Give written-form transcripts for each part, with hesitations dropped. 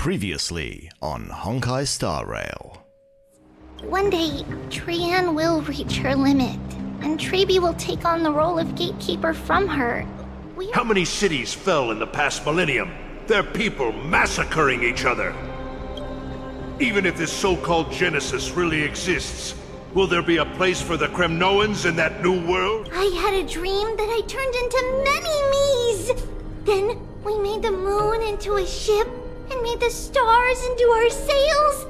Previously on Honkai Star Rail. One day, Trianne will reach her limit, and Tribbie will take on the role of gatekeeper from her. How many cities fell in the past millennium? Their people massacring each other. Even if this so-called Genesis really exists, will there be a place for the Kremnoans in that new world? I had a dream that I turned into many me's. Then we made the moon into a ship and made the stars into our sails.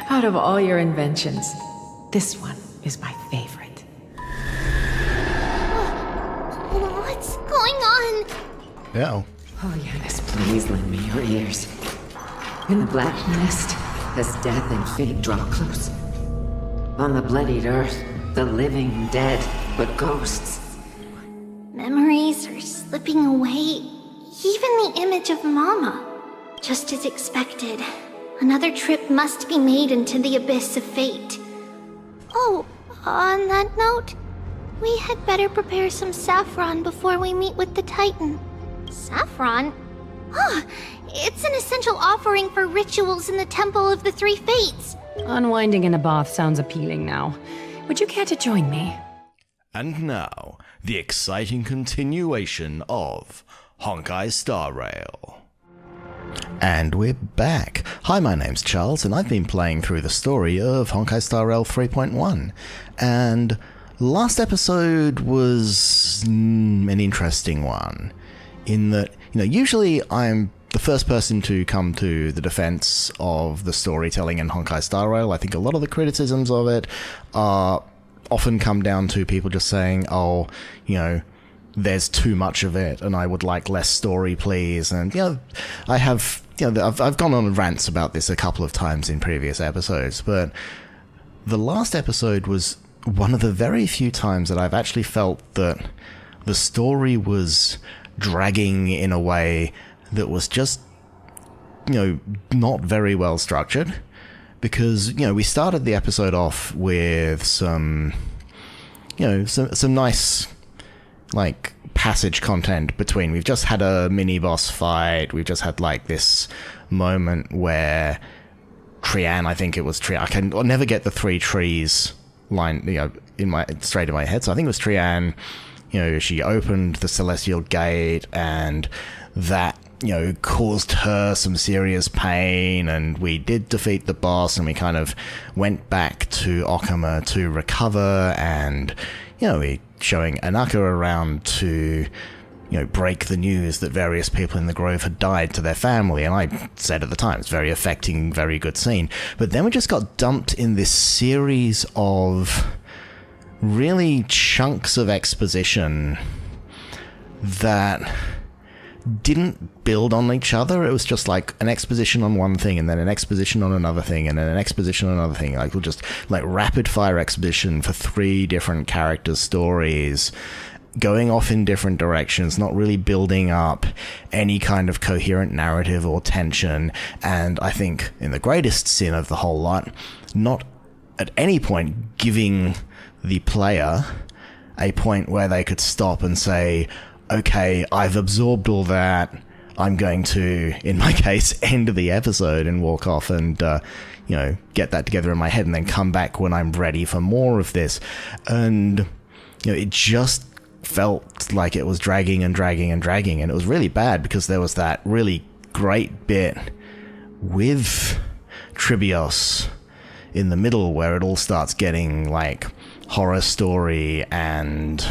Out of all your inventions, this one is my favorite. What's going on? Yeah. Oh, Yanis, please lend me your ears. In the Black Mist, as death and fate draw close. On the bloodied earth, the living dead, but ghosts. Memories are slipping away. Even the image of Mama. Just as expected, another trip must be made into the abyss of fate. Oh, on that note, we had better prepare some saffron before we meet with the Titan. Saffron? Oh, it's an essential offering for rituals in the Temple of the Three Fates. Unwinding in a bath sounds appealing now. Would you care to join me? And now, the exciting continuation of Honkai Star Rail. And we're back. Hi, my name's Charles, and I've been playing through the story of Honkai Star Rail 3.1. And last episode was an interesting one, in that, usually I'm the first person to come to the defense of the storytelling in Honkai Star Rail. I think a lot of the criticisms of it are often come down to people just saying, there's too much of it, and I would like less story, please. And I have, I've gone on rants about this a couple of times in previous episodes, but the last episode was one of the very few times that I've actually felt that the story was dragging in a way that was just, not very well structured. Because, we started the episode off with some nice, passage content between. We've just had a mini-boss fight. We've just had, this moment where Trianne, I think it was Trianne. I'll never get the three trees line, straight in my head. So I think it was Trianne. She opened the Celestial Gate, and that, caused her some serious pain, and we did defeat the boss, and we kind of went back to Okama to recover, and, we showing Anaka around to, break the news that various people in the Grove had died to their family, and I said at the time, it's very affecting, very good scene. But then we just got dumped in this series of really chunks of exposition that didn't build on each other. It was just like an exposition on one thing, and then an exposition on another thing, and then an exposition on another thing. We'll just rapid fire exposition for 3 different characters' stories, going off in different directions, not really building up any kind of coherent narrative or tension. And I think in the greatest sin of the whole lot, not at any point giving the player a point where they could stop and say, okay, I've absorbed all that, I'm going to, in my case, end the episode and walk off and, get that together in my head and then come back when I'm ready for more of this. And, it just felt like it was dragging and dragging and dragging, and it was really bad because there was that really great bit with Tribbios in the middle where it all starts getting, horror story and,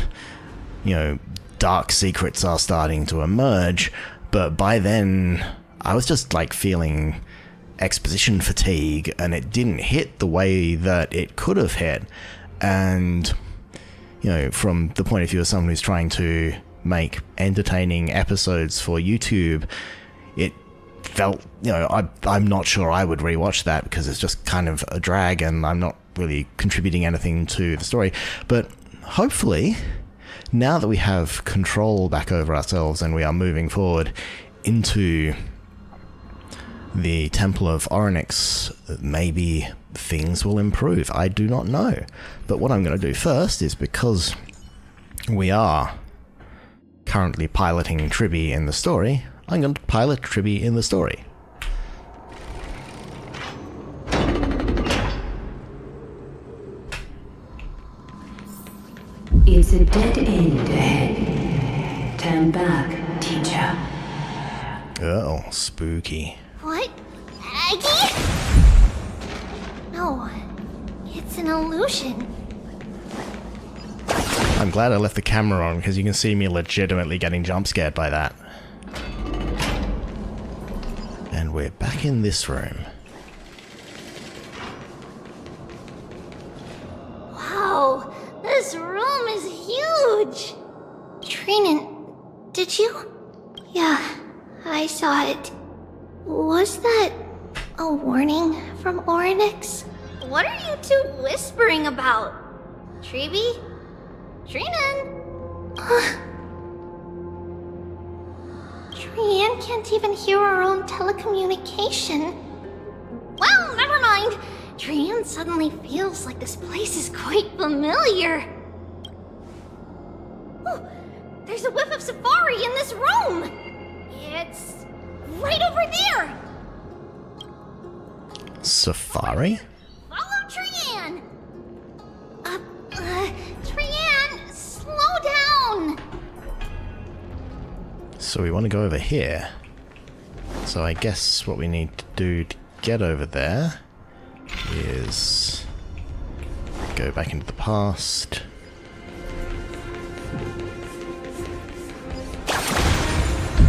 dark secrets are starting to emerge, but by then I was just feeling exposition fatigue, and it didn't hit the way that it could have hit. And from the point of view of someone who's trying to make entertaining episodes for YouTube, it felt, I'm not sure I would rewatch that because it's just kind of a drag and I'm not really contributing anything to the story. But hopefully, now that we have control back over ourselves and we are moving forward into the Temple of Orynyx, maybe things will improve. I do not know. But what I'm going to do first is, because we are currently piloting Tribbie in the story, I'm going to pilot Tribbie in the story. Spooky. What? Aggie? No, it's an illusion. I'm glad I left the camera on because you can see me legitimately getting jump scared by that. And we're back in this room. Wow, this room is huge! Trinnon, did you? Yeah, I saw it. Was that a warning from Oryx? What are you two whispering about? Tribbie? Trinnon? Trianne can't even hear her own telecommunication. Well, never mind. Trianne suddenly feels like this place is quite familiar. Oh, there's a whiff of safari in this room. It's right over there. Safari? Follow Trianne. Trianne, slow down. So we want to go over here. So I guess what we need to do to get over there is go back into the past.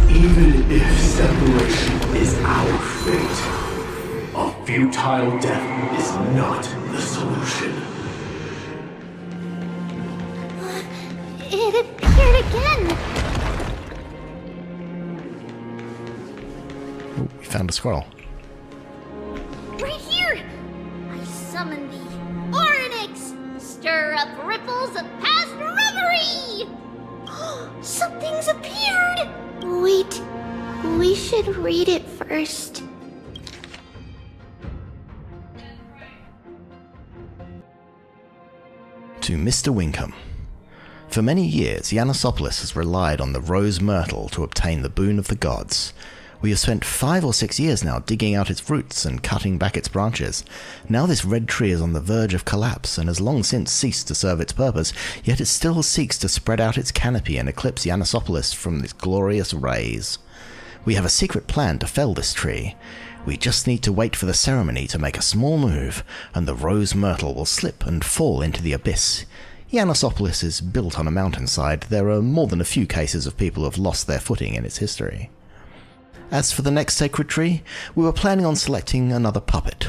Even if separation is our fate, a futile death is not the solution. It appeared again. Oh, we found a scroll. Right here! I summon thee, Oryx! Stir up ripples of past reverie! Something's appeared! Wait, we should read it first. To Mr. Winkham. For many years, Yanisopoulos has relied on the rose myrtle to obtain the boon of the gods. We have spent 5 or 6 years now digging out its roots and cutting back its branches. Now this red tree is on the verge of collapse and has long since ceased to serve its purpose, yet it still seeks to spread out its canopy and eclipse Yanisopoulos from its glorious rays. We have a secret plan to fell this tree. We just need to wait for the ceremony to make a small move, and the rose myrtle will slip and fall into the abyss. Yanisopoulos is built on a mountainside. There are more than a few cases of people who have lost their footing in its history. As for the next sacred tree, we were planning on selecting another puppet.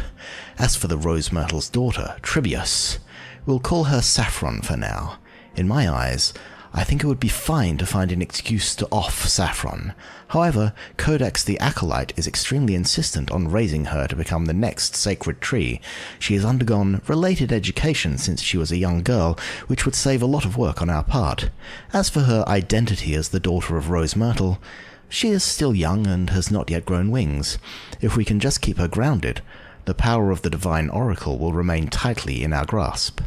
As for the rose myrtle's daughter, Tribbius, we'll call her Saffron for now. In my eyes, I think it would be fine to find an excuse to off Saffron. However, Codex the Acolyte is extremely insistent on raising her to become the next sacred tree. She has undergone related education since she was a young girl, which would save a lot of work on our part. As for her identity as the daughter of Rose Myrtle, she is still young and has not yet grown wings. If we can just keep her grounded, the power of the Divine Oracle will remain tightly in our grasp.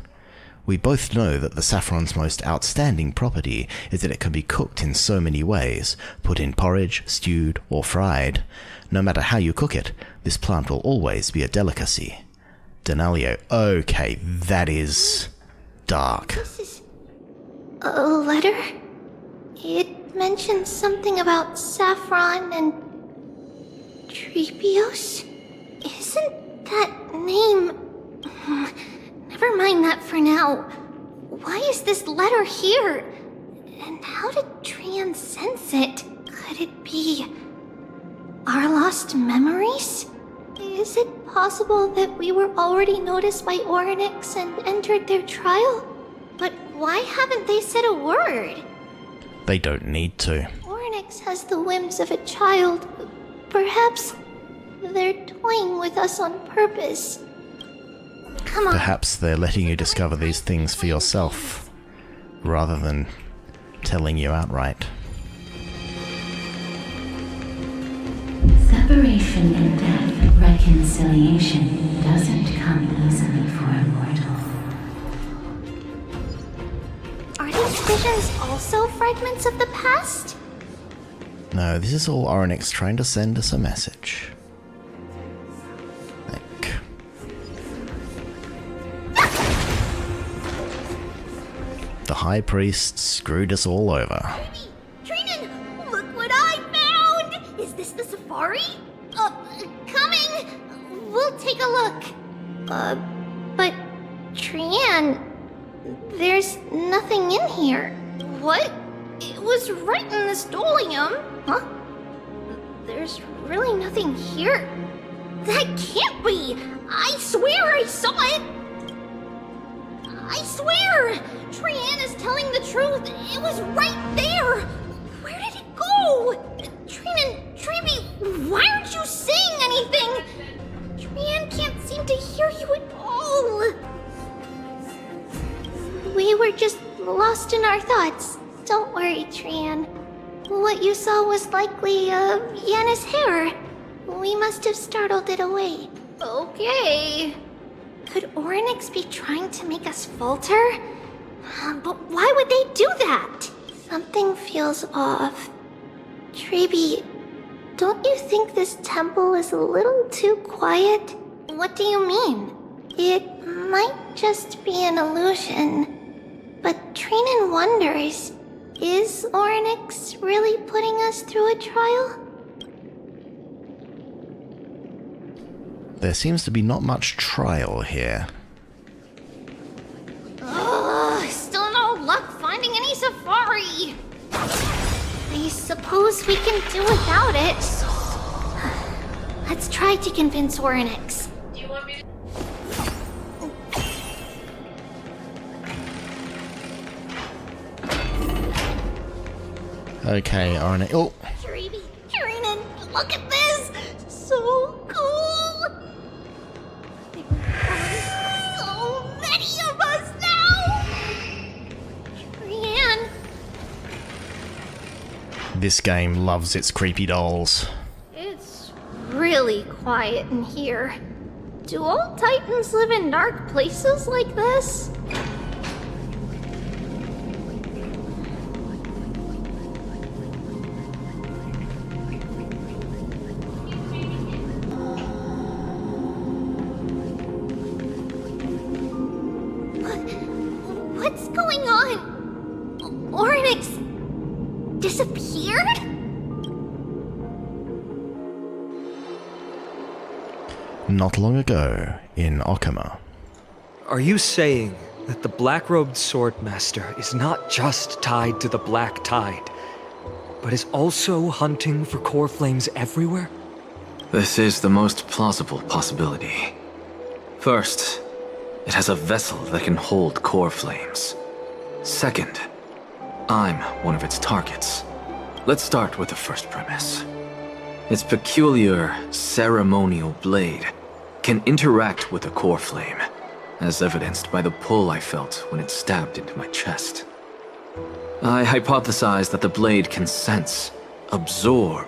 We both know that the saffron's most outstanding property is that it can be cooked in so many ways, put in porridge, stewed, or fried. No matter how you cook it, this plant will always be a delicacy. Denalio, okay, that is dark. This is a letter? It mentions something about saffron and Tribbios? Isn't that name... Never mind that for now. Why is this letter here? And how did Trianne sense it? Could it be our lost memories? Is it possible that we were already noticed by Oryx and entered their trial? But why haven't they said a word? They don't need to. Oryx has the whims of a child. Perhaps they're toying with us on purpose. Come on. Perhaps they're letting you discover these things for yourself, rather than telling you outright. Separation and death, reconciliation doesn't come easily for a mortal. Are these visions also fragments of the past? No, this is all Oryx trying to send us a message. The High Priest screwed us all over. Tribbie! Trinnon! Look what I found! Is this the safari? Coming! We'll take a look. But Trianne, there's nothing in here. What? It was right in the stolium. Huh? There's really nothing here. That can't be! I swear I saw it! I swear! Trianne is telling the truth. It was right there! Where did it go? Trinnon, Tribbie, why aren't you saying anything? Trianne can't seem to hear you at all. We were just lost in our thoughts. Don't worry, Trianne. What you saw was likely, Yanna's hair. We must have startled it away. Okay. Could Orynyx be trying to make us falter? But why would they do that? Something feels off. Tribbie, don't you think this temple is a little too quiet? What do you mean? It might just be an illusion. But Trinnon wonders, is Orynyx really putting us through a trial? There seems to be not much trial here. Ugh, still no luck finding any safari. I suppose we can do without it. Let's try to convince Orynyx. Do you want me to... Okay, Orynyx. Oh! Tribbie, Trinnon, look at this! So cool! There are so many of us now! Trianne, This game loves its creepy dolls. it's really quiet in here. Do all Titans live in dark places like this? What's going on? Orynyx disappeared? Not long ago, in Okama. Are you saying that the black-robed swordmaster is not just tied to the Black Tide, but is also hunting for core flames everywhere? This is the most plausible possibility. First, it has a vessel that can hold core flames. Second, I'm one of its targets. Let's start with the first premise. Its peculiar ceremonial blade can interact with a core flame, as evidenced by the pull I felt when it stabbed into my chest. I hypothesize that the blade can sense, absorb,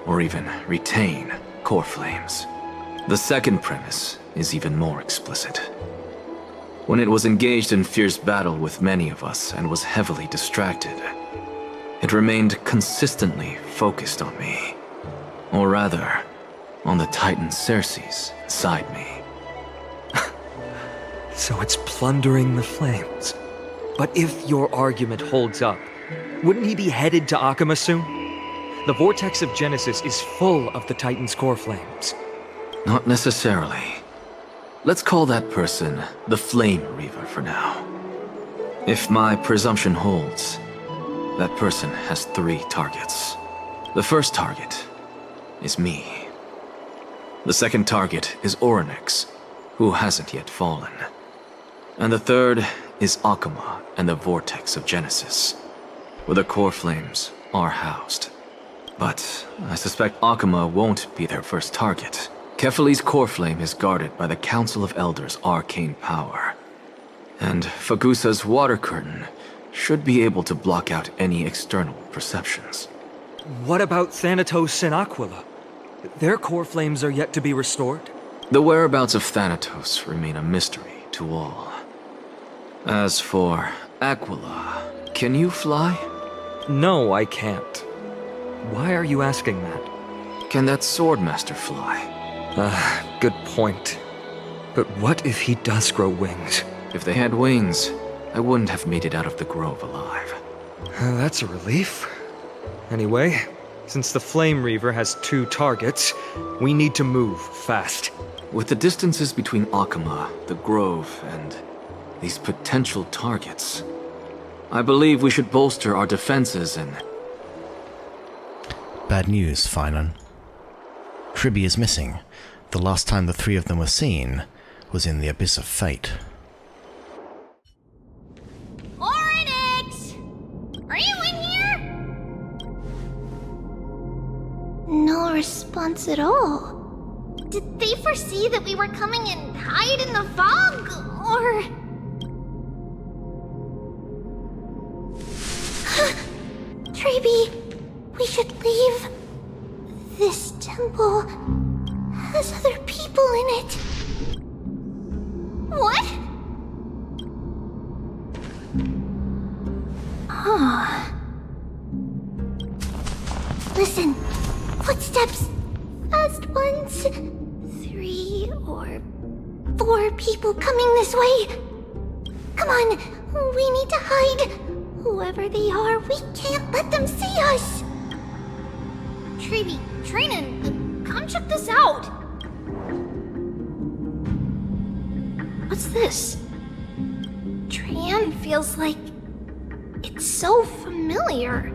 or even retain core flames. The second premise is even more explicit. When it was engaged in fierce battle with many of us and was heavily distracted, it remained consistently focused on me. Or rather, on the Titan Circes inside me. So it's plundering the flames. But if your argument holds up, wouldn't he be headed to Okama soon? The vortex of Genesis is full of the Titan's core flames. Not necessarily. Let's call that person the Flame Reaver for now. If my presumption holds, that person has 3 targets. The first target is me. The second target is Orynyx, who hasn't yet fallen. And the third is Okama and the Vortex of Genesis, where the core flames are housed. But I suspect Okama won't be their first target. Kefali's core flame is guarded by the Council of Elders' arcane power. And Fagusa's water curtain should be able to block out any external perceptions. What about Thanatos and Aquila? Their core flames are yet to be restored? The whereabouts of Thanatos remain a mystery to all. As for Aquila, can you fly? No, I can't. Why are you asking that? Can that Swordmaster fly? Good point. But what if he does grow wings? If they had wings, I wouldn't have made it out of the grove alive. That's a relief. Anyway, Since the Flame Reaver has 2 targets, we need to move fast. With the distances between Akuma, the Grove, and these potential targets, I believe we should bolster our defenses and... Bad news, Finan. Tribbie is missing. The last time the 3 of them were seen was in the Abyss of Fate. Oryx! Are you in here? No response at all. Did they foresee that we were coming and hide in the fog, or... Tribbie, we should leave. This temple has other people in it. What? Huh. Listen, footsteps. Fast ones. 3 or 4 people coming this way. Come on, we need to hide. Whoever they are, we can't let them see us. Tribbie, Trinnon, come check this out. What's this? Trianne feels like it's so familiar.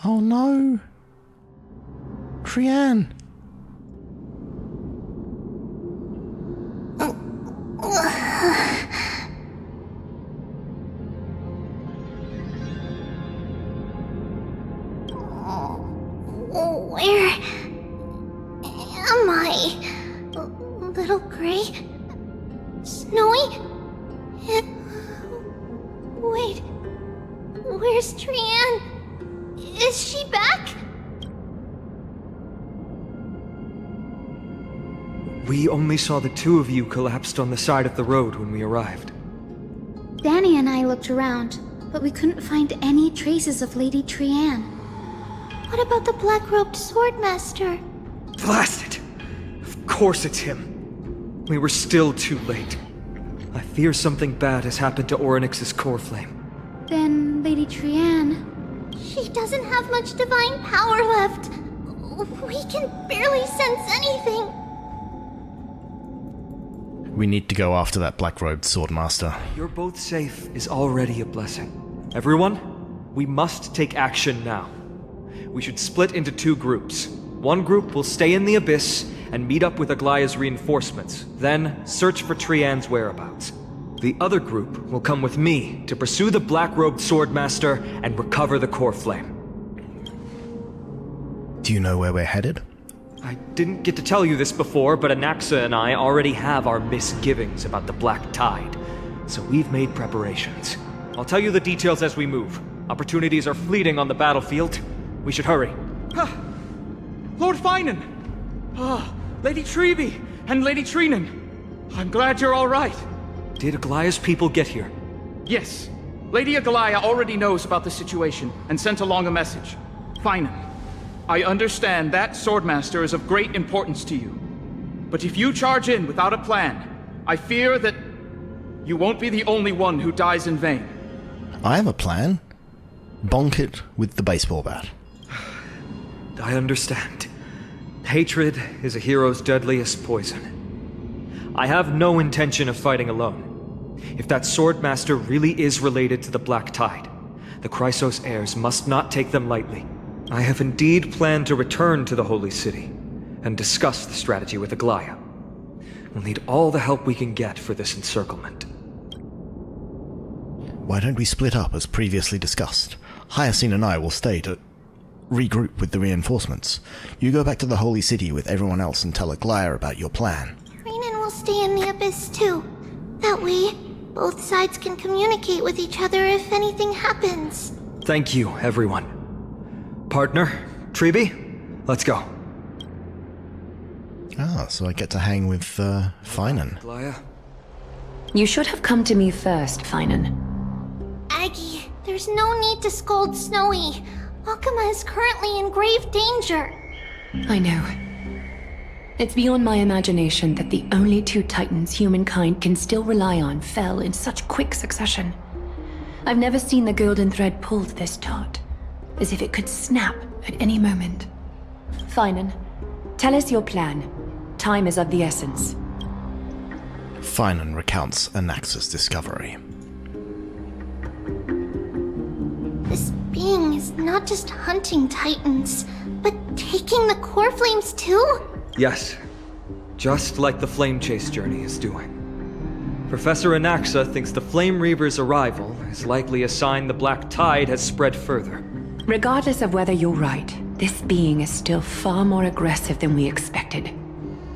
Oh no! Trianne! Where am I? Little Gray? Snowy? Wait, where's Trianne? Is she back? We only saw the 2 of you collapsed on the side of the road when we arrived. Danny and I looked around, but we couldn't find any traces of Lady Trianne. What about the black-robed swordmaster? Blast it! Of course it's him. We were still too late. I fear something bad has happened to Oryx's core flame. Then Lady Trianne... She doesn't have much divine power left. We can barely sense anything. We need to go after that black-robed swordmaster. You're both safe is already a blessing. Everyone, we must take action now. We should split into 2 groups. One group will stay in the Abyss and meet up with Aglaya's reinforcements, then search for Trianne's whereabouts. The other group will come with me to pursue the black-robed swordmaster and recover the core flame. Do you know where we're headed? I didn't get to tell you this before, but Anaxa and I already have our misgivings about the Black Tide, so we've made preparations. I'll tell you the details as we move. Opportunities are fleeting on the battlefield. We should hurry. Lord Finan! Lady Tribbie and Lady Trinnon. I'm glad you're all right. Did Aglaya's people get here? Yes. Lady Aglaya already knows about the situation and sent along a message. Finan, I understand that Swordmaster is of great importance to you. But if you charge in without a plan, I fear that you won't be the only one who dies in vain. I have a plan. Bonk it with the baseball bat. I understand. Hatred is a hero's deadliest poison. I have no intention of fighting alone. If that Swordmaster really is related to the Black Tide, the Chrysos heirs must not take them lightly. I have indeed planned to return to the Holy City and discuss the strategy with Aglaya. We'll need all the help we can get for this encirclement. Why don't we split up as previously discussed? Hyacinth and I will stay to... regroup with the reinforcements. You go back to the Holy City with everyone else and tell Aglaia about your plan. Trianne will stay in the Abyss too. That way, both sides can communicate with each other if anything happens. Thank you, everyone. Partner, Tribbie, let's go. Ah, so I get to hang with, Finan. Aglaia? You should have come to me first, Finan. Aggie, there's no need to scold Snowy. Akuma is currently in grave danger. I know. It's beyond my imagination that the only two titans humankind can still rely on fell in such quick succession. I've never seen the golden thread pulled this taut, as if it could snap at any moment. Finan, tell us your plan. Time is of the essence. Finan recounts Anaxa's discovery. This being is not just hunting titans, but taking the core flames too? Yes. Just like the Flame Chase journey is doing. Professor Anaxa thinks the Flame Reaver's arrival is likely a sign the Black Tide has spread further. Regardless of whether you're right, this being is still far more aggressive than we expected.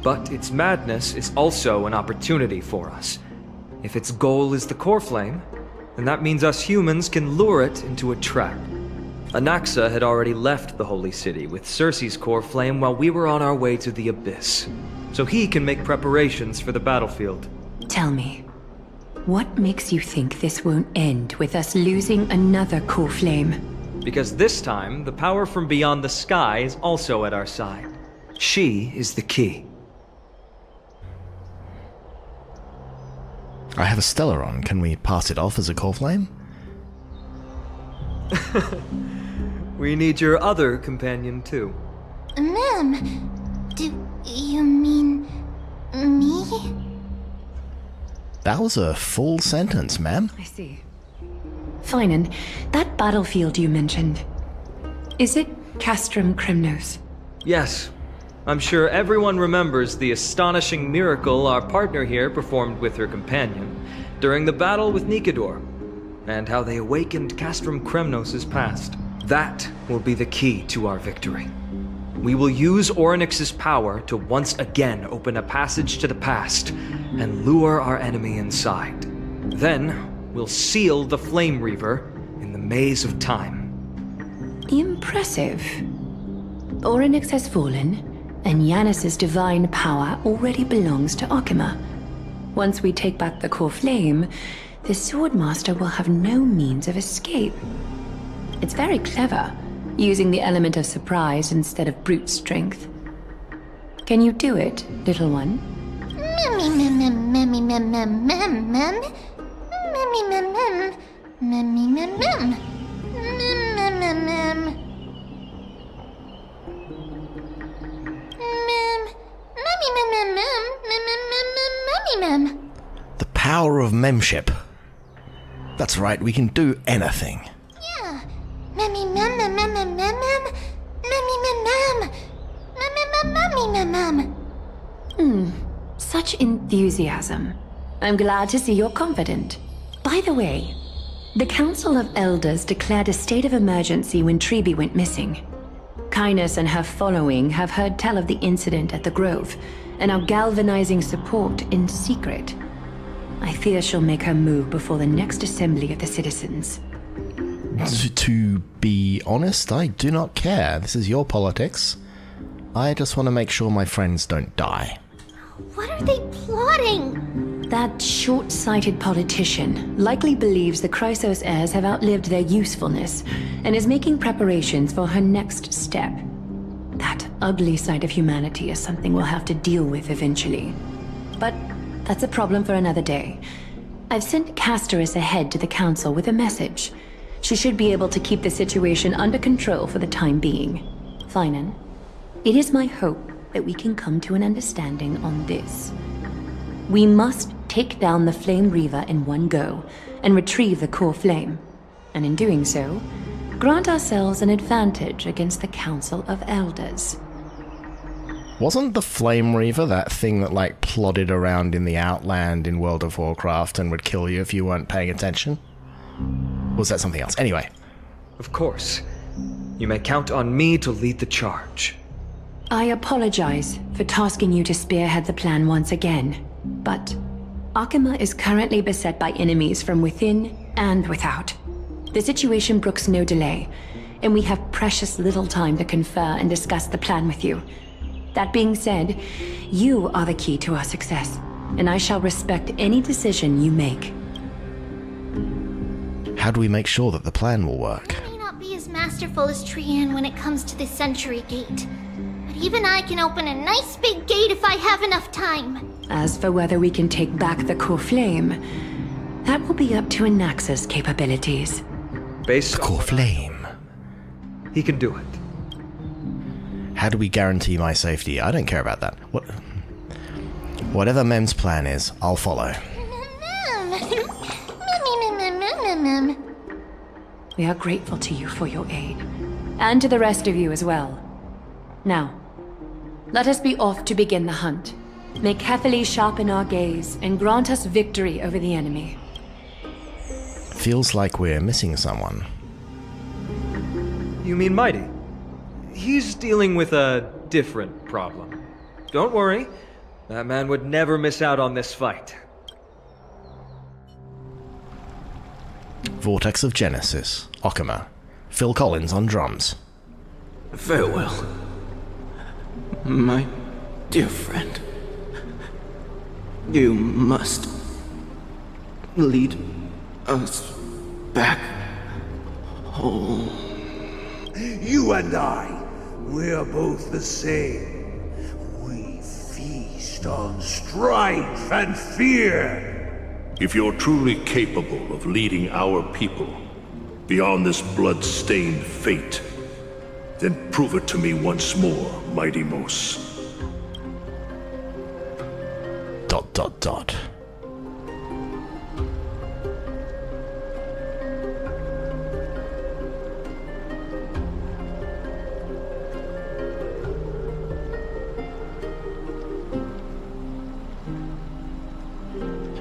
But its madness is also an opportunity for us. If its goal is the core flame, then that means us humans can lure it into a trap. Anaxa had already left the Holy City with Cersei's core flame while we were on our way to the Abyss, so he can make preparations for the battlefield. Tell me, what makes you think this won't end with us losing another core flame? Because this time, the power from beyond the sky is also at our side. She is the key. I have a Stellaron. Can we pass it off as a core flame? We need your other companion, too. Ma'am, do you mean me? That was a full sentence, ma'am. I see. Finan, that battlefield you mentioned, is it Castrum Kremnos? Yes. I'm sure everyone remembers the astonishing miracle our partner here performed with her companion during the battle with Nikador, and how they awakened Castrum Kremnos' past. That will be the key to our victory. We will use Orynyx's power to once again open a passage to the past and lure our enemy inside. Then, we'll seal the Flame Reaver in the maze of time. Impressive. Orynyx has fallen, and Yanis's divine power already belongs to Akuma. Once we take back the core flame, the Swordmaster will have no means of escape. It's very clever, using the element of surprise instead of brute strength. Can you do it, little one? The power of memship. That's right, we can do anything. Yeah. Such enthusiasm. I'm glad to see you're confident. By the way, the Council of Elders declared a state of emergency when Tribbie went missing. Kynus and her following have heard tell of the incident at the Grove, and are galvanizing support in secret. I fear she'll make her move before the next assembly of the citizens. To be honest, I do not care. This is your politics. I just want to make sure my friends don't die. What are they plotting? That short-sighted politician likely believes the Chrysos heirs have outlived their usefulness, and is making preparations for her next step. That ugly side of humanity is something we'll have to deal with eventually. But that's a problem for another day. I've sent Castoris ahead to the council with a message. She should be able to keep the situation under control for the time being. Finan, it is my hope that we can come to an understanding on this. We must take down the Flame Reaver in one go, and retrieve the core flame. And in doing so, grant ourselves an advantage against the Council of Elders. Wasn't the Flame Reaver that thing that, like, plodded around in the Outland in World of Warcraft and would kill you if you weren't paying attention? Or was that something else? Anyway. Of course. You may count on me to lead the charge. I apologize for tasking you to spearhead the plan once again, but Akuma is currently beset by enemies from within and without. The situation brooks no delay, and we have precious little time to confer and discuss the plan with you. That being said, you are the key to our success, and I shall respect any decision you make. How do we make sure that the plan will work? I may not be as masterful as Trianne when it comes to the Century Gate, but even I can open a nice big gate if I have enough time. As for whether we can take back the core flame, that will be up to Anaxa's capabilities. Based The core flame. He can do it. How do we guarantee my safety? I don't care about that. Whatever Mem's plan is, I'll follow. We are grateful to you for your aid, and to the rest of you as well. Now, let us be off to begin the hunt. May carefully sharpen our gaze and grant us victory over the enemy. Feels like we're missing someone. You mean Mydei? He's dealing with a different problem. Don't worry, that man would never miss out on this fight. Vortex of Genesis, Akuma. Phil Collins on drums. Farewell, my dear friend. You must lead us back home. You and I, we're both the same. We feast on strife and fear. If you're truly capable of leading our people beyond this blood-stained fate, then prove it to me once more, Mighty Mos. ...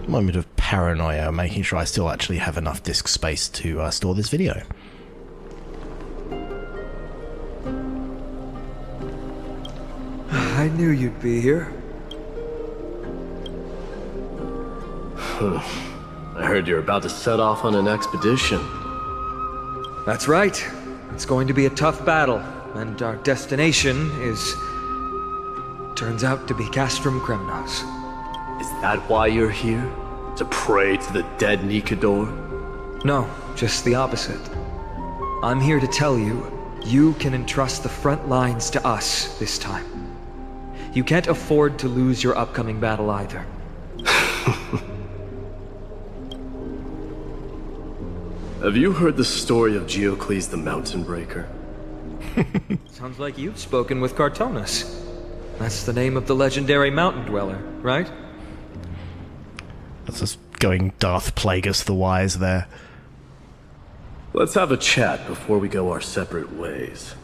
Moment of paranoia, making sure I still actually have enough disk space to store this video. I knew you'd be here. I heard you're about to set off on an expedition. That's right. It's going to be a tough battle, and our destination is... turns out to be Castrum Kremnos. Is that why you're here? To pray to the dead Nikador? No, just the opposite. I'm here to tell you, you can entrust the front lines to us this time. You can't afford to lose your upcoming battle either. Have you heard the story of Geocles the Mountain Breaker? Sounds like you've spoken with Cartonus. That's the name of the legendary mountain dweller, right? That's just going Darth Plagueis the Wise there. Let's have a chat before we go our separate ways.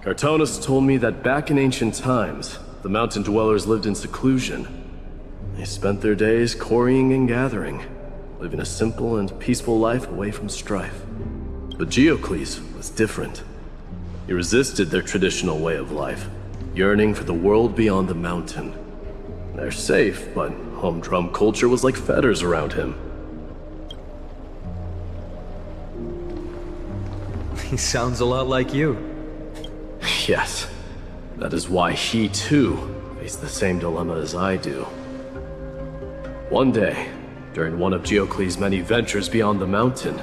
Cartonus told me that back in ancient times, the mountain dwellers lived in seclusion. They spent their days quarrying and gathering, living a simple and peaceful life away from strife. But Geocles was different. He resisted their traditional way of life, yearning for the world beyond the mountain. They're safe, but humdrum culture was like fetters around him. He sounds a lot like you. Yes. That is why he, too, faced the same dilemma as I do. One day, during one of Geocles' many ventures beyond the mountain,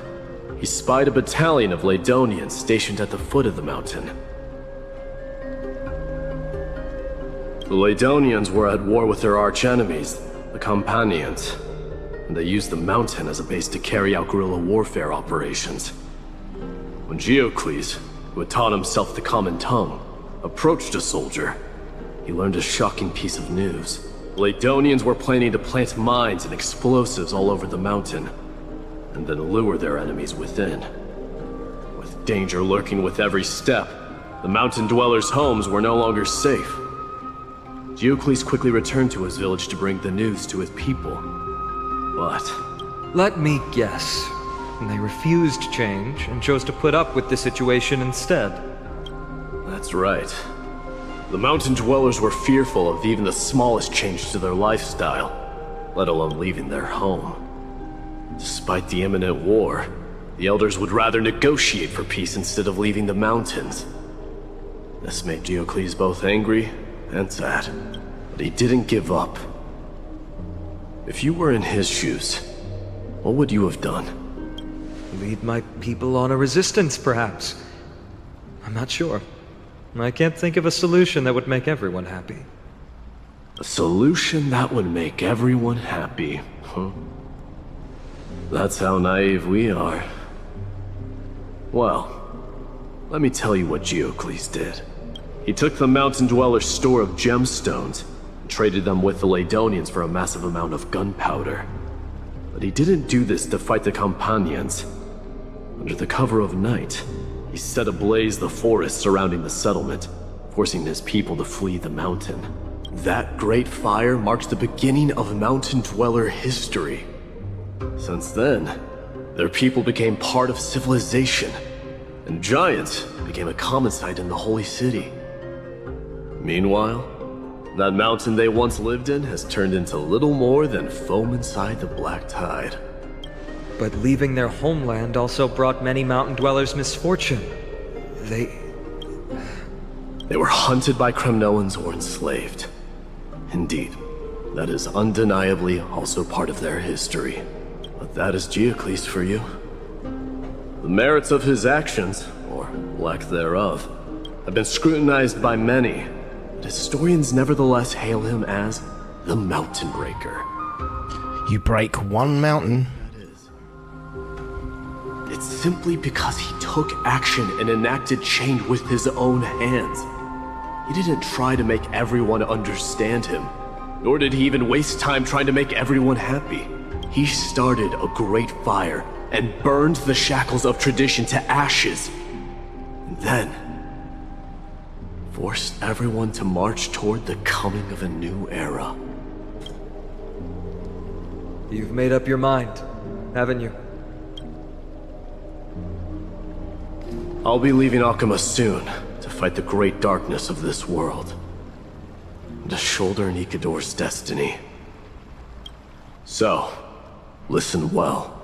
he spied a battalion of Laedonians stationed at the foot of the mountain. The Laedonians were at war with their arch-enemies, the Companions, and they used the mountain as a base to carry out guerrilla warfare operations. When Geocles, who had taught himself the common tongue, approached a soldier, he learned a shocking piece of news. The Laedonians were planning to plant mines and explosives all over the mountain, and then lure their enemies within. With danger lurking with every step, the mountain dwellers' homes were no longer safe. Geocles quickly returned to his village to bring the news to his people. But... let me guess. and they refused change and chose to put up with the situation instead. That's right. The mountain dwellers were fearful of even the smallest change to their lifestyle, let alone leaving their home. Despite the imminent war, the elders would rather negotiate for peace instead of leaving the mountains. This made Diocles both angry and sad, but he didn't give up. If you were in his shoes, what would you have done? Lead my people on a resistance, perhaps. I'm not sure. I can't think of a solution that would make everyone happy. A solution that would make everyone happy, huh? That's how naive we are. Well, let me tell you what Diocles did. He took the mountain dwellers' store of gemstones and traded them with the Lydonians for a massive amount of gunpowder. But he didn't do this to fight the Companions. Under the cover of night, he set ablaze the forest surrounding the settlement, forcing his people to flee the mountain. That great fire marks the beginning of mountain dweller history. Since then, their people became part of civilization, and giants became a common sight in the holy city. Meanwhile, that mountain they once lived in has turned into little more than foam inside the black tide. But leaving their homeland also brought many mountain dwellers misfortune. They were hunted by Kremnoans or enslaved. Indeed, that is undeniably also part of their history. But that is Diocles for you. The merits of his actions, or lack thereof, have been scrutinized by many, but historians nevertheless hail him as the Mountain Breaker. You break one mountain. It's simply because he took action and enacted change with his own hands. He didn't try to make everyone understand him, nor did he even waste time trying to make everyone happy. He started a great fire and burned the shackles of tradition to ashes. And then forced everyone to march toward the coming of a new era. You've made up your mind, haven't you? I'll be leaving Akuma soon to fight the great darkness of this world, and to shoulder Nikador's destiny. So, listen well.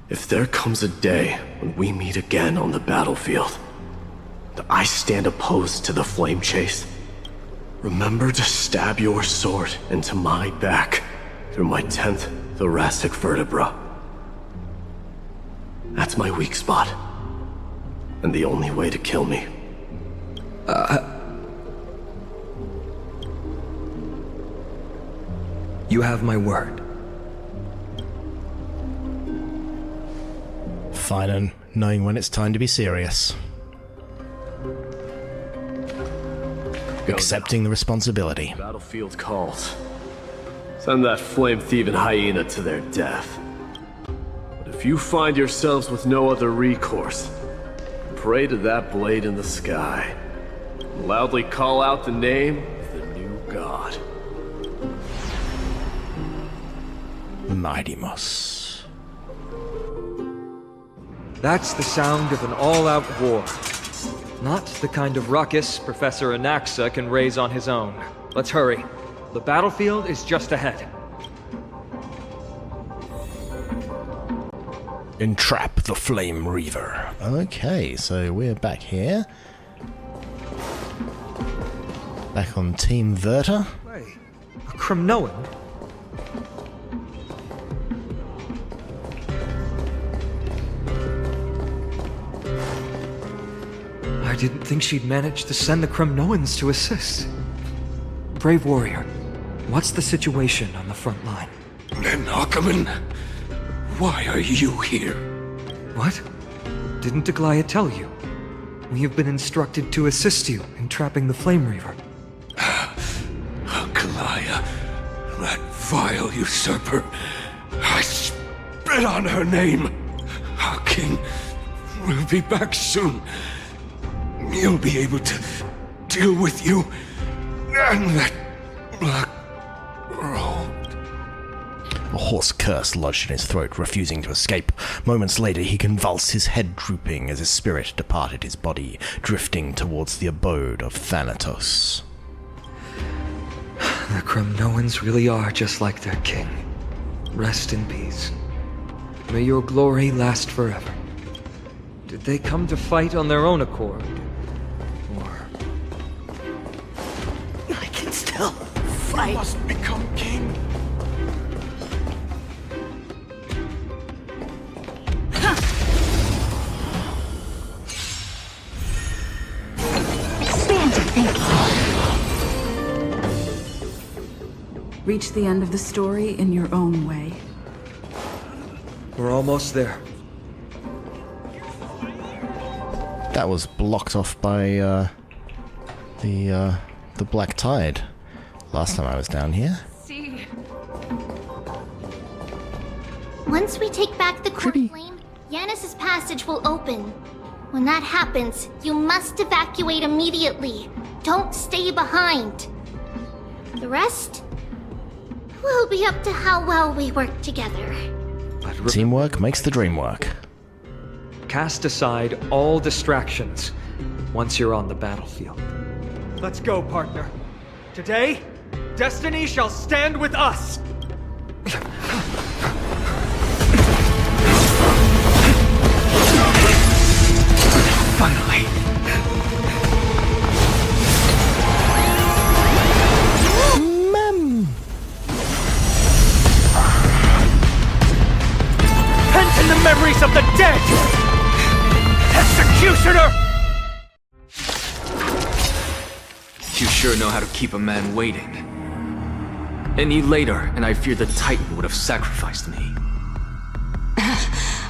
If there comes a day when we meet again on the battlefield, and I stand opposed to the flame chase, remember to stab your sword into my back through my 10th thoracic vertebra. That's my weak spot, and the only way to kill me. You have my word. Fine, knowing when it's time to be serious. Accepting the responsibility. Battlefield calls. Send that flame-thieving hyena to their death. But if you find yourselves with no other recourse, pray to that blade in the sky. And loudly call out the name of the new god. Mydei. That's the sound of an all-out war. Not the kind of ruckus Professor Anaxa can raise on his own. Let's hurry. The battlefield is just ahead. Entrap the Flame Reaver. Okay, so we're back here. Back on Team Verta. Wait, a Kremnoan? I didn't think she'd managed to send the Kremnoans to assist. Brave warrior, what's the situation on the front line? Then Ackerman, why are you here? What? Didn't Aglaia tell you? We have been instructed to assist you in trapping the Flame Reaver. Aglaia, that vile usurper. I spit on her name. Our king will be back soon. He'll be able to deal with you and that black robe. A hoarse curse lodged in his throat, refusing to escape. Moments later, he convulsed, his head drooping as his spirit departed his body, drifting towards the abode of Thanatos. The Cremnoans really are just like their king. Rest in peace. May your glory last forever. Did they come to fight on their own accord? Or... I can still fight. I must become king. Expand your thinking. Reach the end of the story in your own way. We're almost there. That was blocked off by the Black Tide last time I was down here. See. Once we take back the core flame, Yanis's passage will open. When that happens, you must evacuate immediately. Don't stay behind. The rest will be up to how well we work together. Teamwork makes the dream work. Cast aside all distractions once you're on the battlefield. Let's go, partner. Today, destiny shall stand with us! Finally! Pent in the memories of the dead! Executioner! You sure know how to keep a man waiting. Any later, and I fear the Titan would have sacrificed me.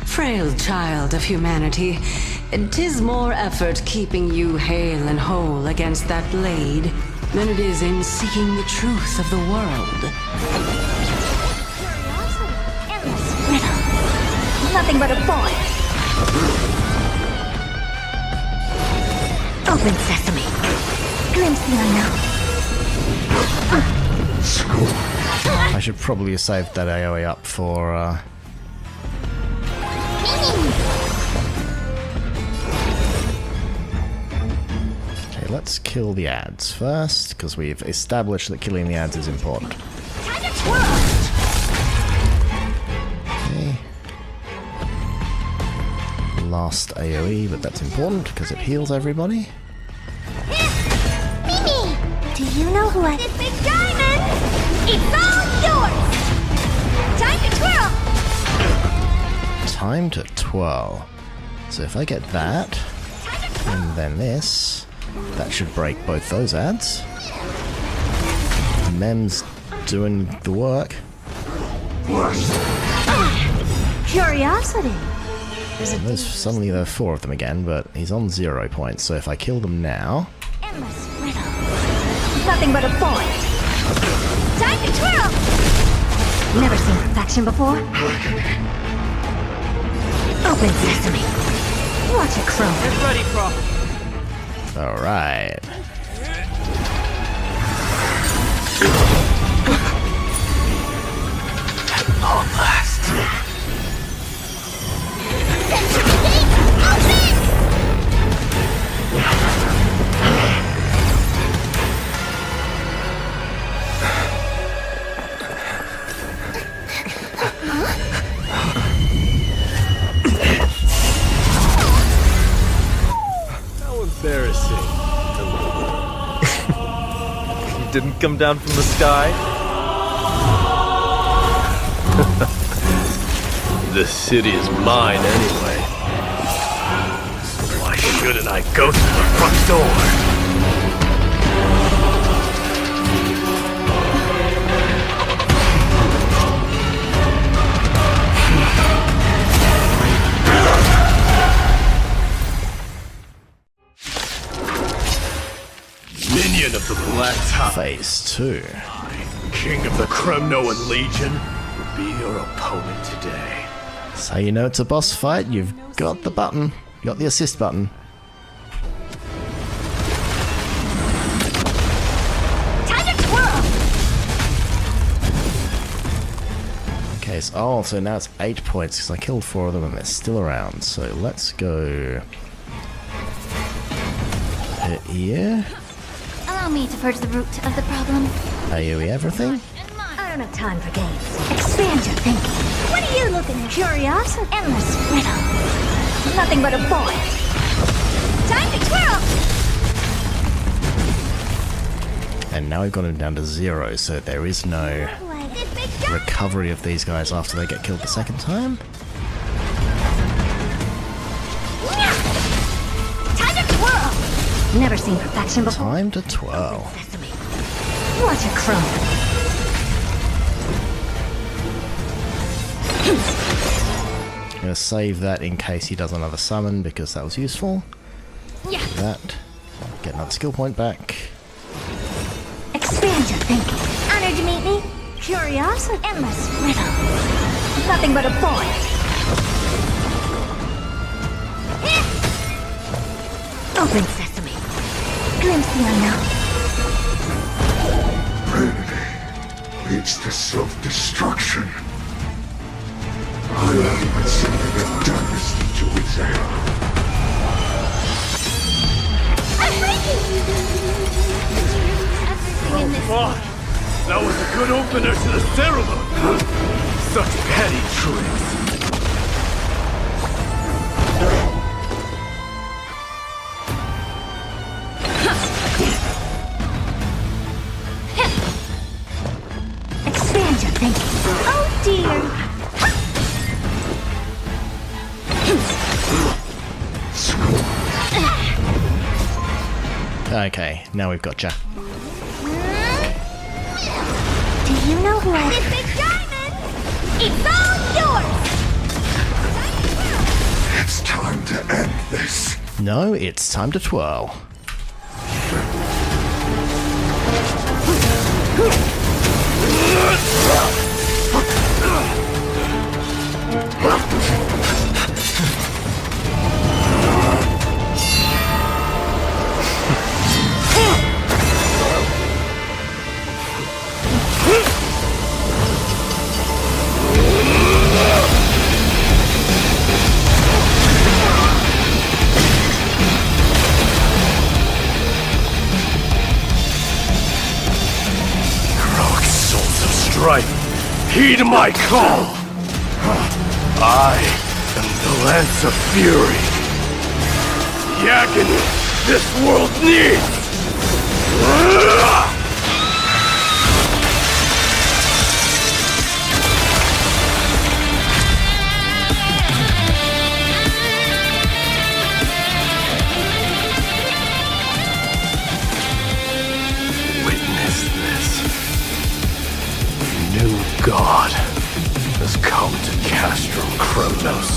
Frail child of humanity, 'tis more effort keeping you hale and whole against that blade than it is in seeking the truth of the world. Nothing but a boy. Open sesame. Glimpse the unknown. I should probably have saved that AoE up for, Okay, let's kill the ads first, because we've established that killing the ads is important. Okay. Last AoE, but that's important because it heals everybody. Mimi! Do you know who I... This big diamond! It's all yours! Time to twirl! Time to twirl. So if I get that, and then this, that should break both those ads. Mem's doing the work. Curiosity. Suddenly there are 4 of them again, but he's on 0 points, so if I kill them now... Endless riddle. Nothing but a boy. Time to twirl! Never seen perfection before? Open sesame. Watch it crow. Get ready, Prophet. Alright. At long last. How embarrassing. You didn't come down from the sky? The city is mine anyway. So why shouldn't I go through the front door? Minion of the Black Tide. Phase 2. King of the Cremnoan Legion will be your opponent today. So you know it's a boss fight, you've got the button. You got the assist button. Time to twirl! Okay, so now it's 8 points because I killed 4 of them and they're still around. So let's go here. Allow me to purge the root of the problem. AoE everything. I don't have time for games. Expand your thinking. What are you looking at? Curious? Endless riddle. Nothing but a boy. Time to twirl! And now we've got him down to 0, so there is no recovery of these guys after they get killed the second time. Time to twirl! Never seen perfection before. Time to twirl. What a crumb. Gonna save that in case he does another summon because that was useful. Yeah. That. Get another skill point back. Expand your thinking. Honored to meet me. Curious? Endless riddle. Nothing but a boy. Open sesame. Glimpse the unknown. Vanity leads to self-destruction. I am sending a dynasty to its end. I'm breaking! That was a good opener to the ceremony! Such petty tricks! Expand your thinking. Oh dear! Okay, now we've got ya. Do you know who I am? This big diamond! It's all yours! It's time to end this. No, it's time to twirl. Heed my call! I am the Lance of Fury. The agony this world needs! Witness this. New God has come to Castrum Kronos.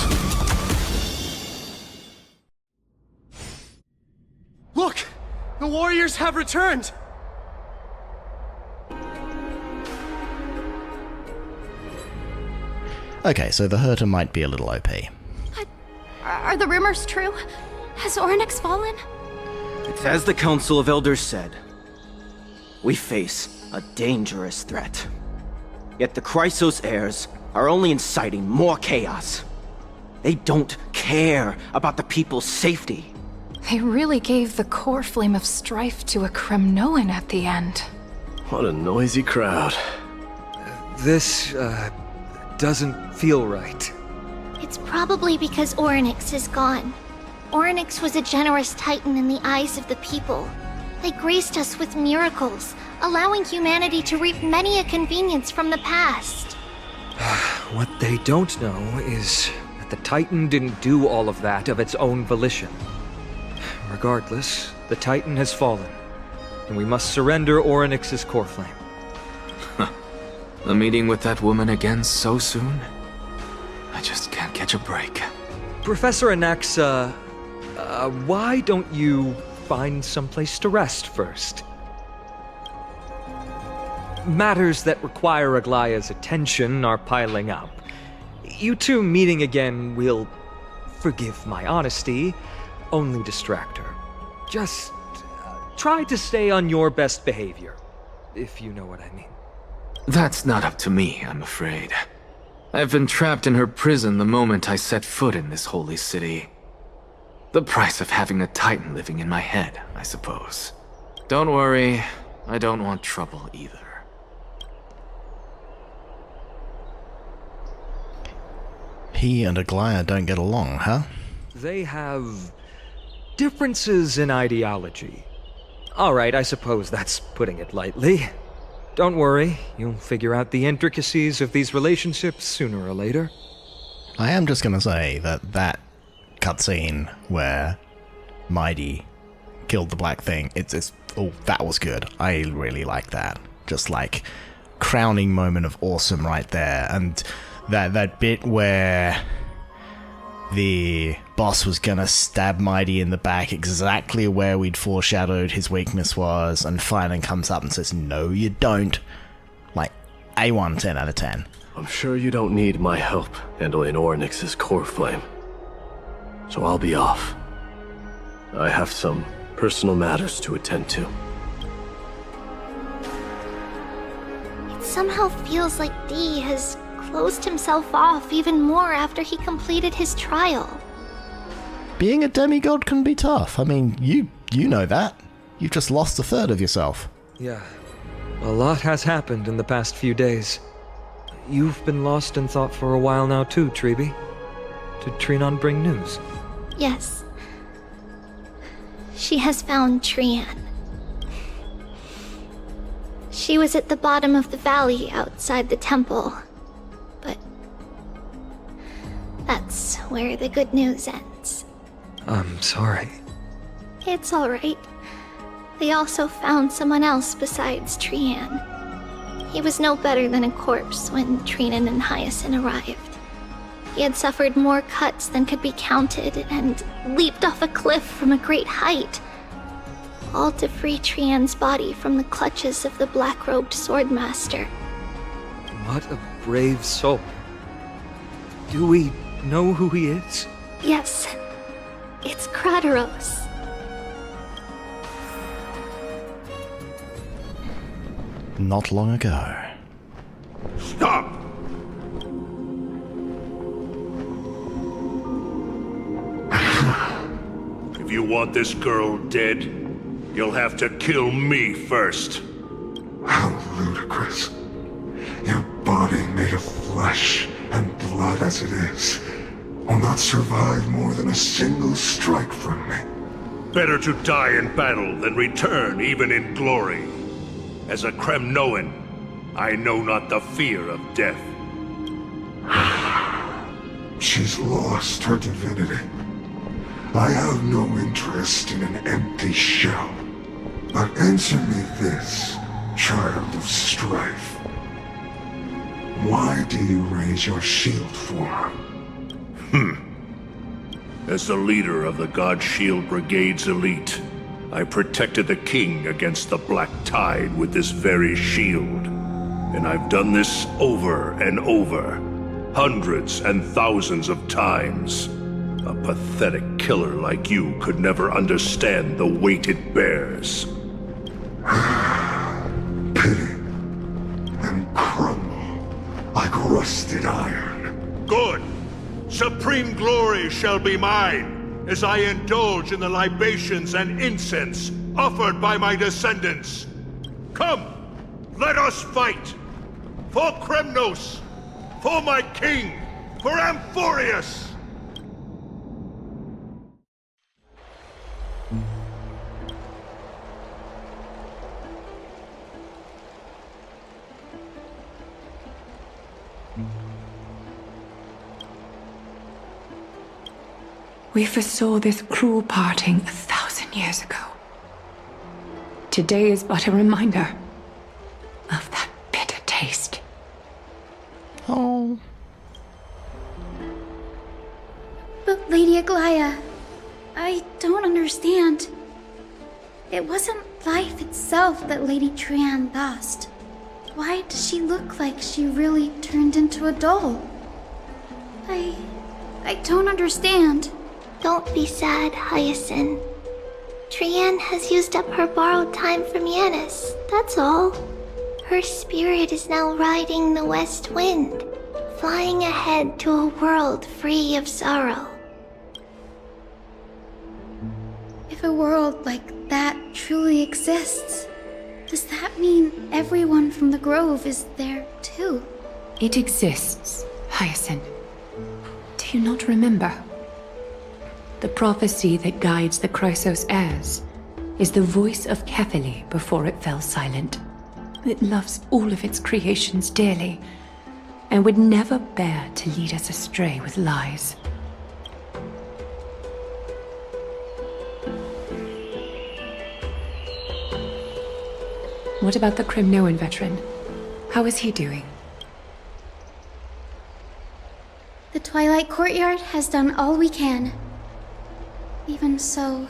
Look! The warriors have returned! Okay, so the Herter might be a little OP. Are the rumors true? Has Oryx fallen? It's as the Council of Elders said. We face a dangerous threat. Yet the Chrysos heirs are only inciting more chaos. They don't care about the people's safety. They really gave the core flame of strife to a Kremnoan at the end. What a noisy crowd. This, doesn't feel right. It's probably because Oryx is gone. Oryx was a generous titan in the eyes of the people. They graced us with miracles, allowing humanity to reap many a convenience from the past. What they don't know is that the Titan didn't do all of that of its own volition. Regardless, the Titan has fallen, and we must surrender Oryx's core flame. A meeting with that woman again so soon? I just can't catch a break. Professor Anaxa, why don't you find someplace to rest first? Matters that require Aglaya's attention are piling up. You two meeting again will, forgive my honesty, only distract her. Just try to stay on your best behavior, if you know what I mean. That's not up to me, I'm afraid. I've been trapped in her prison the moment I set foot in this holy city. The price of having a Titan living in my head, I suppose. Don't worry, I don't want trouble either. He and Aglaya don't get along, huh? They have differences in ideology. Alright, I suppose that's putting it lightly. Don't worry, you'll figure out the intricacies of these relationships sooner or later. I am just gonna say that cutscene where Mydei killed the black thing, oh, that was good. I really like that. Just like crowning moment of awesome right there. And that bit where the boss was gonna stab Mydei in the back exactly where we'd foreshadowed his weakness was, and Flame comes up and says, "No, you don't." Like, A1 10 out of 10. I'm sure you don't need my help handling Ornyx's core flame. So I'll be off. I have some personal matters to attend to. It somehow feels like D has closed himself off even more after he completed his trial. Being a demigod can be tough. I mean, you know that. You've just lost a third of yourself. Yeah. A lot has happened in the past few days. You've been lost in thought for a while now too, Tribbie. Did Trinnon bring news? Yes. She has found Trianne. She was at the bottom of the valley outside the temple. But that's where the good news ends. I'm sorry. It's alright. They also found someone else besides Trianne. He was no better than a corpse when Trinnon and Hyacinth arrived. He had suffered more cuts than could be counted and leaped off a cliff from a great height, all to free Trianne's body from the clutches of the black-robed swordmaster. What a brave soul. Do we know who he is? Yes, it's Krateros. Not long ago. Stop! If you want this girl dead, you'll have to kill me first. How ludicrous. Your body made of flesh and blood as it is will not survive more than a single strike from me. Better to die in battle than return even in glory. As a Kremnoan, I know not the fear of death. She's lost her divinity. I have no interest in an empty shell. But answer me this, child of strife. Why do you raise your shield for her? As the leader of the God Shield Brigade's elite, I protected the king against the Black Tide with this very shield. And I've done this over and over, hundreds and thousands of times. A pathetic killer like you could never understand the weight it bears. Pity and crumble like rusted iron. Good! Supreme glory shall be mine, as I indulge in the libations and incense offered by my descendants. Come, let us fight! For Kremnos! For my king! For Amphorius! We foresaw this cruel parting 1,000 years ago. Today is but a reminder of that bitter taste. Oh. But Lady Aglaya, I don't understand. It wasn't life itself that Lady Trianne lost. Why does she look like she really turned into a doll? I don't understand. Don't be sad, Hyacinth. Trianne has used up her borrowed time from Yanis, that's all. Her spirit is now riding the west wind, flying ahead to a world free of sorrow. If a world like that truly exists, does that mean everyone from the Grove is there too? It exists, Hyacinth. Do you not remember? The prophecy that guides the Chrysos heirs is the voice of Kefili before it fell silent. It loves all of its creations dearly, and would never bear to lead us astray with lies. What about the Crimnoan veteran? How is he doing? The Twilight Courtyard has done all we can. Even so,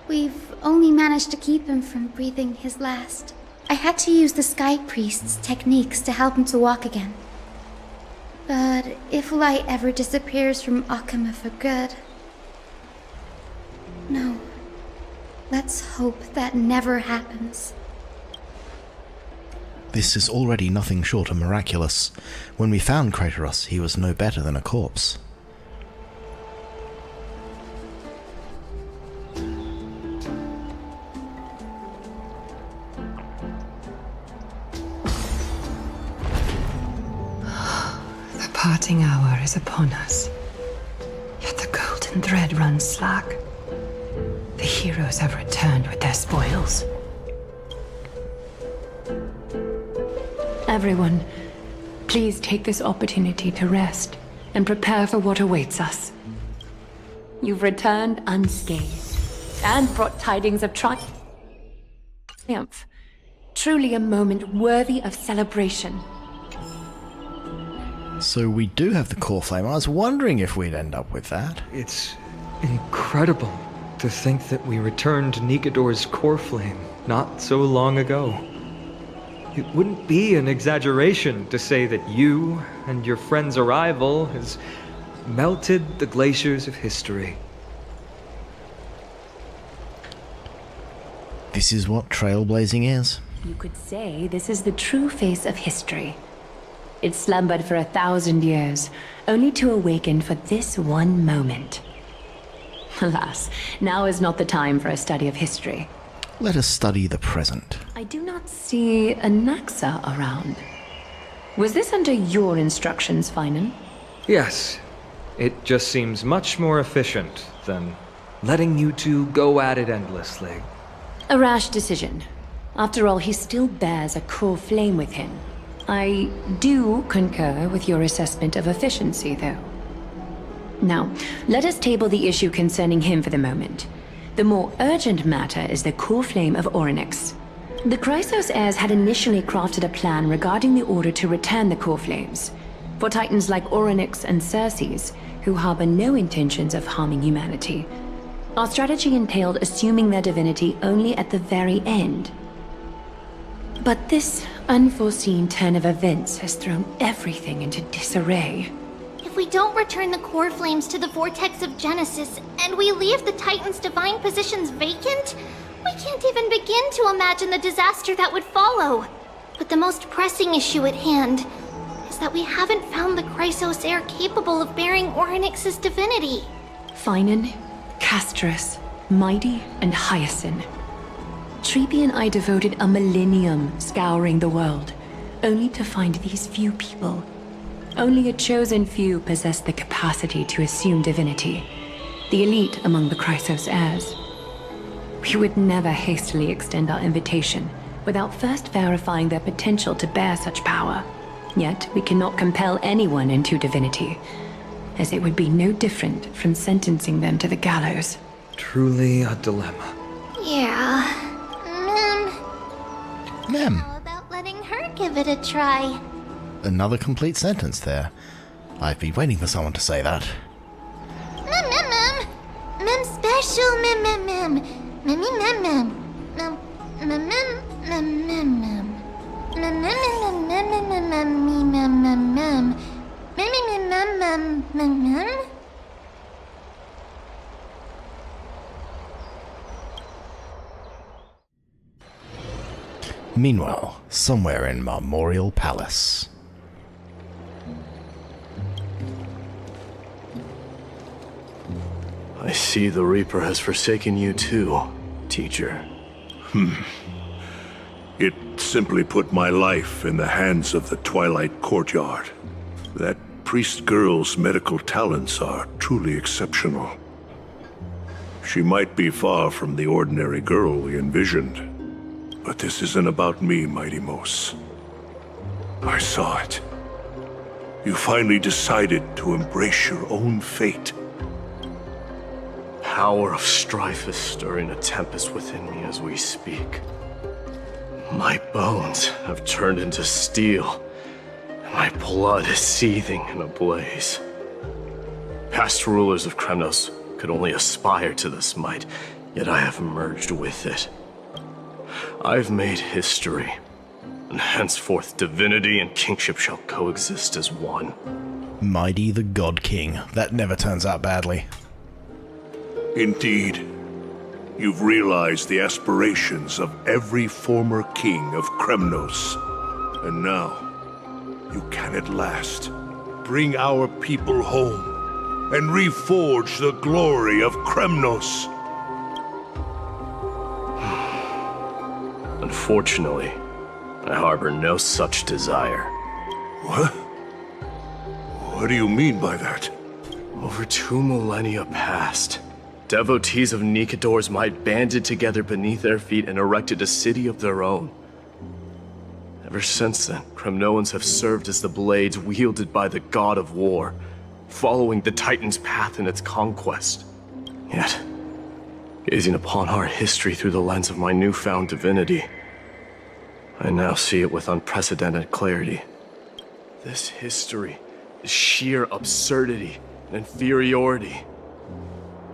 we've only managed to keep him from breathing his last. I had to use the Sky Priest's techniques to help him to walk again. But if light ever disappears from Akama for good... No. Let's hope that never happens. This is already nothing short of miraculous. When we found Kratos, he was no better than a corpse. The parting hour is upon us. Yet the golden thread runs slack. The heroes have returned with their spoils. Everyone, please take this opportunity to rest and prepare for what awaits us. You've returned unscathed and brought tidings of triumph. Truly a moment worthy of celebration. So we do have the core flame. I was wondering if we'd end up with that. It's incredible to think that we returned Nikodor's core flame not so long ago. It wouldn't be an exaggeration to say that you and your friend's arrival has melted the glaciers of history. This is what trailblazing is. You could say this is the true face of history. It slumbered for 1,000 years, only to awaken for this one moment. Alas, now is not the time for a study of history. Let us study the present. I do not see a Naxa around. Was this under your instructions, Finan? Yes. It just seems much more efficient than letting you two go at it endlessly. A rash decision. After all, he still bears a core flame with him. I do concur with your assessment of efficiency, though. Now, let us table the issue concerning him for the moment. The more urgent matter is the core flame of Orynyx. The Chrysos heirs had initially crafted a plan regarding the order to return the core flames. For titans like Orynyx and Circes, who harbor no intentions of harming humanity, our strategy entailed assuming their divinity only at the very end. But this unforeseen turn of events has thrown everything into disarray. If we don't return the core flames to the vortex of Genesis, and we leave the Titan's divine positions vacant, we can't even begin to imagine the disaster that would follow. But the most pressing issue at hand is that we haven't found the Chrysos heir capable of bearing Orynyx's divinity. Finan, Castrus, Mydei, and Hyacinth. Tribbie and I devoted a millennium scouring the world, only to find these few people. Only a chosen few possess the capacity to assume divinity, the elite among the Chrysos heirs. We would never hastily extend our invitation without first verifying their potential to bear such power. Yet we cannot compel anyone into divinity, as it would be no different from sentencing them to the gallows. Truly a dilemma. Yeah. Mem. How about letting her give it a try? Another complete sentence there. I've been waiting for someone to say that. Mem special, mem. Mem. Meanwhile, somewhere in Memorial Palace. see the Reaper has forsaken you too, teacher. It simply put my life in the hands of the Twilight Courtyard. That priest girl's medical talents are truly exceptional. She might be far from the ordinary girl we envisioned, but this isn't about me, Mighty Mos. I saw it. You finally decided to embrace your own fate. Power of strife is stirring a tempest within me as we speak. My bones have turned into steel, and my blood is seething in a blaze. Past rulers of Kremnos could only aspire to this might, yet I have merged with it. I've made history, and henceforth divinity and kingship shall coexist as one. Mydei the God King. That never turns out badly. Indeed. You've realized the aspirations of every former king of Kremnos. And now, you can at last bring our people home and reforge the glory of Kremnos. Unfortunately, I harbor no such desire. What? What do you mean by that? Over 2 millennia past, devotees of Nikador's might banded together beneath their feet and erected a city of their own. Ever since then, Kremnoans have served as the blades wielded by the god of war, following the Titan's path in its conquest. Yet, gazing upon our history through the lens of my newfound divinity, I now see it with unprecedented clarity. This history is sheer absurdity and inferiority.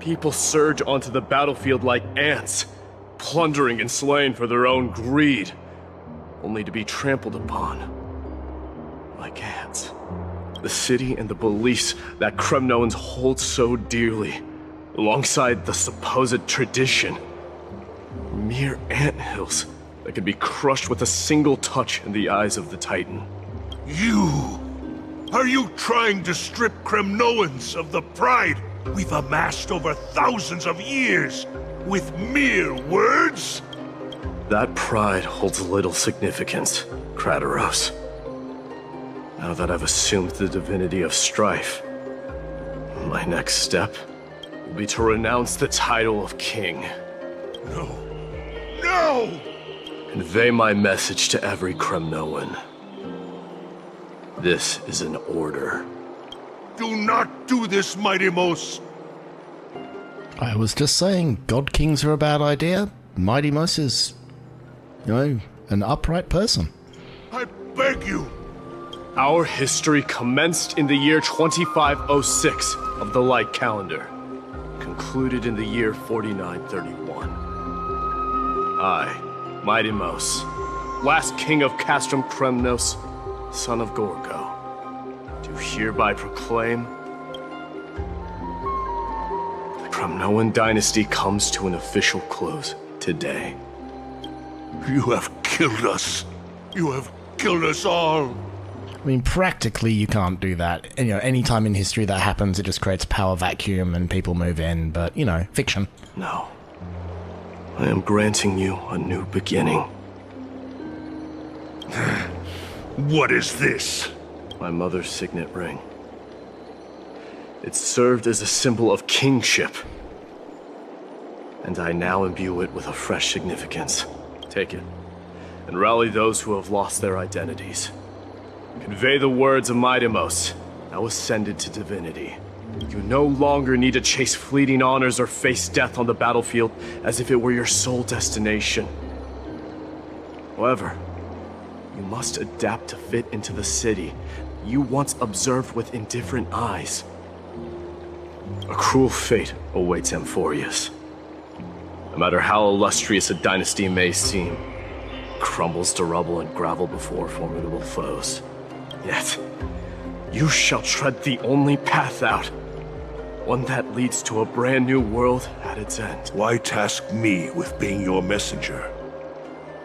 People surge onto the battlefield like ants, plundering and slaying for their own greed, only to be trampled upon like ants. The city and the beliefs that Kremnoans hold so dearly, alongside the supposed tradition, mere anthills that could be crushed with a single touch in the eyes of the Titan. You! Are you trying to strip Kremnoans of the pride we've amassed over thousands of years with mere words? That pride holds little significance, Krateros. Now that I've assumed the divinity of strife, my next step will be to renounce the title of king. No. No! Convey my message to every Kremnoan. This is an order. Do not do this, Mighty Mos! I was just saying, God Kings are a bad idea. Mighty Mos is, an upright person. I beg you! Our history commenced in the year 2506 of the Light Calendar, concluded in the year 4931. I, Mighty Mos, last king of Castrum Kremnos, son of Gorgo, do hereby proclaim the Kremnoan dynasty comes to an official close today. You have killed us. You have killed us all. I mean, practically you can't do that. And, any time in history that happens, it just creates a power vacuum and people move in. But, fiction. No. I am granting you a new beginning. What is this? My mother's signet ring. It served as a symbol of kingship, and I now imbue it with a fresh significance. Take it, and rally those who have lost their identities. Convey the words of Mighty Mos, now ascended to divinity. You no longer need to chase fleeting honors or face death on the battlefield as if it were your sole destination. However, you must adapt to fit into the city you once observed with indifferent eyes. A cruel fate awaits Amphorius. No matter how illustrious a dynasty may seem, it crumbles to rubble and gravel before formidable foes. Yet, you shall tread the only path out, one that leads to a brand new world at its end. Why task me with being your messenger?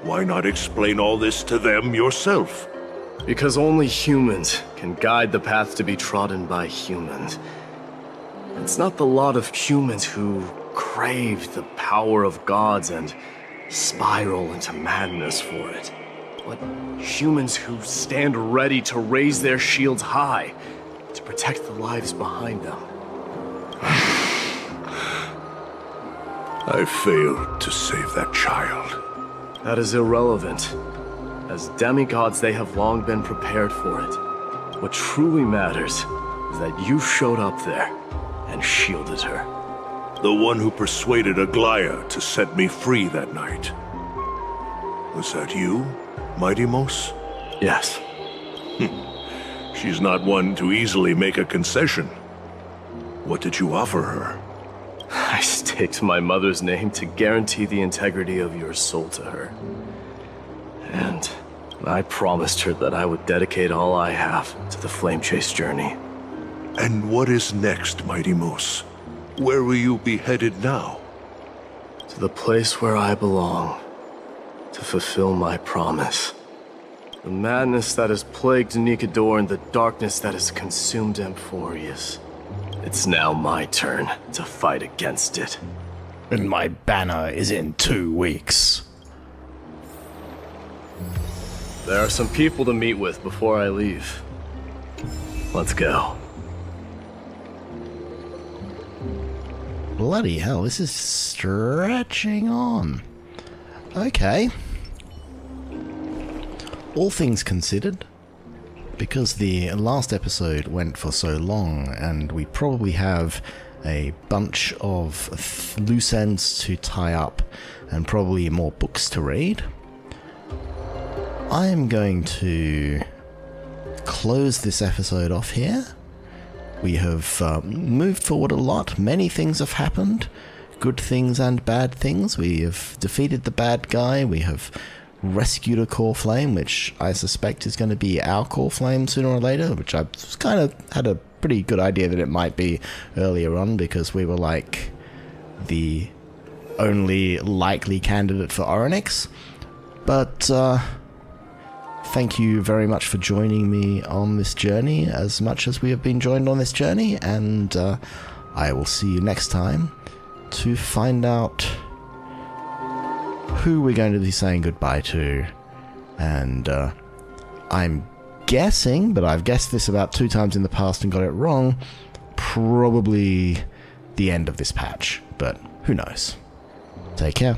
Why not explain all this to them yourself? Because only humans can guide the path to be trodden by humans. It's not the lot of humans who crave the power of gods and spiral into madness for it, but humans who stand ready to raise their shields high to protect the lives behind them. I failed to save that child. That is irrelevant. As demigods, they have long been prepared for it. What truly matters is that you showed up there and shielded her. The one who persuaded Aglaya to set me free that night. Was that you, Mydei? Yes. She's not one to easily make a concession. What did you offer her? I staked my mother's name to guarantee the integrity of your soul to her. And I promised her that I would dedicate all I have to the Flame Chase journey. And what is next, Mydei? Where will you be headed now? To the place where I belong. To fulfill my promise. The madness that has plagued Nikador and the darkness that has consumed Emphorius. It's now my turn to fight against it. And my banner is in 2 weeks. There are some people to meet with before I leave. Let's go. Bloody hell, this is stretching on. Okay. All things considered, because the last episode went for so long and we probably have a bunch of loose ends to tie up and probably more books to read, I am going to close this episode off here. We have moved forward a lot. Many things have happened. Good things and bad things. We have defeated the bad guy. We have rescued a core flame, which I suspect is going to be our core flame sooner or later, which I kind of had a pretty good idea that it might be earlier on, because we were like the only likely candidate for Orynyx. But thank you very much for joining me on this journey, as much as we have been joined on this journey, and I will see you next time to find out who we're going to be saying goodbye to. And I'm guessing, but I've guessed this about 2 times in the past and got it wrong, probably the end of this patch, but who knows. Take care.